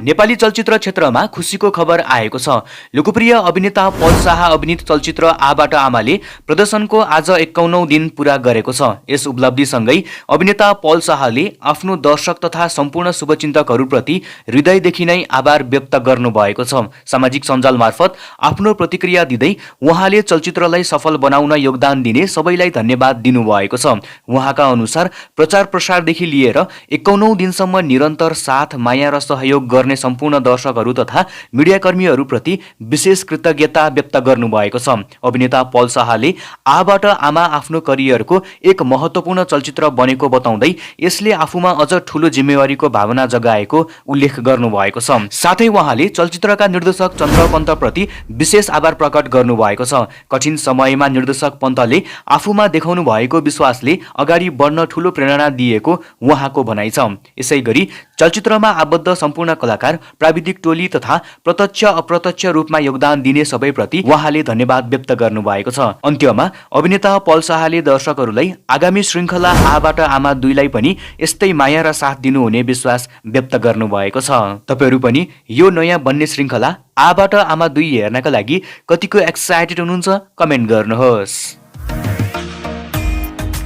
नेपाली चलचित्र क्षेत्रमा खुसीको खबर आएको छ। लोकप्रिय अभिनेता पल शाह अभिनीत चलचित्र आबाट आमाले प्रदर्शनको आज 51औं दिन पूरा गरेको छ। यस उपलब्धिसँगै अभिनेता पल शाहले आफ्नो दर्शक तथा सम्पूर्ण शुभचिन्तकहरूप्रति हृदयदेखि नै आभार व्यक्त गर्नुभएको छ। सामाजिक सञ्जाल मार्फत आफ्नो प्रतिक्रिया दिँदै उहाँले चलचित्रलाई सफल बनाउन योगदान दिने सबैलाई धन्यवाद दिनुभएको छ। उहाँका अनुसार प्रचार प्रसारदेखि लिएर 51औं दिनसम्म निरन्तर साथ, माया र सहयोग गर्ने सम्पूर्ण दर्शकहरू तथा मिडियाकर्मीहरूप्रति विशेष कृतज्ञता व्यक्त गर्नुभएको छ। अभिनेता पल शाहले आबाट आमा आफ्नो करियरको एक महत्त्वपूर्ण चलचित्र बनेको बताउँदै यसले आफूमा अझ ठूलो जिम्मेवारीको भावना जगाएको उल्लेख गर्नुभएको छ। साथै उहाँले चलचित्रका निर्देशक चन्द्र पन्तप्रति विशेष आभार प्रकट गर्नुभएको छ। कठिन समयमा निर्देशक पन्तले आफूमा देखाउनु भएको विश्वासले अगाडि बढ्न ठूलो प्रेरणा दिएको उहाँको भनाइ छ। यसैगरी चलचित्रमा आबद्ध सम्पूर्ण कलाकार, प्राविधिक टोली तथा प्रत्यक्ष अप्रत्यक्ष रूपमा योगदान दिने सबैप्रति उहाँले धन्यवाद व्यक्त गर्नुभएको छ। अन्त्यमा अभिनेता पल शाहले दर्शकहरूलाई आगामी श्रृङ्खला आबाट आमा 2 लाई पनि यस्तै माया र साथ दिनुहुने विश्वास व्यक्त गर्नुभएको छ। तपाईहरू पनि यो नयाँ बन्ने श्रृङ्खला आबाट आमा 2 हेर्नका लागि कतिको एक्साइटेड हुनुहुन्छ कमेन्ट गर्नुहोस्।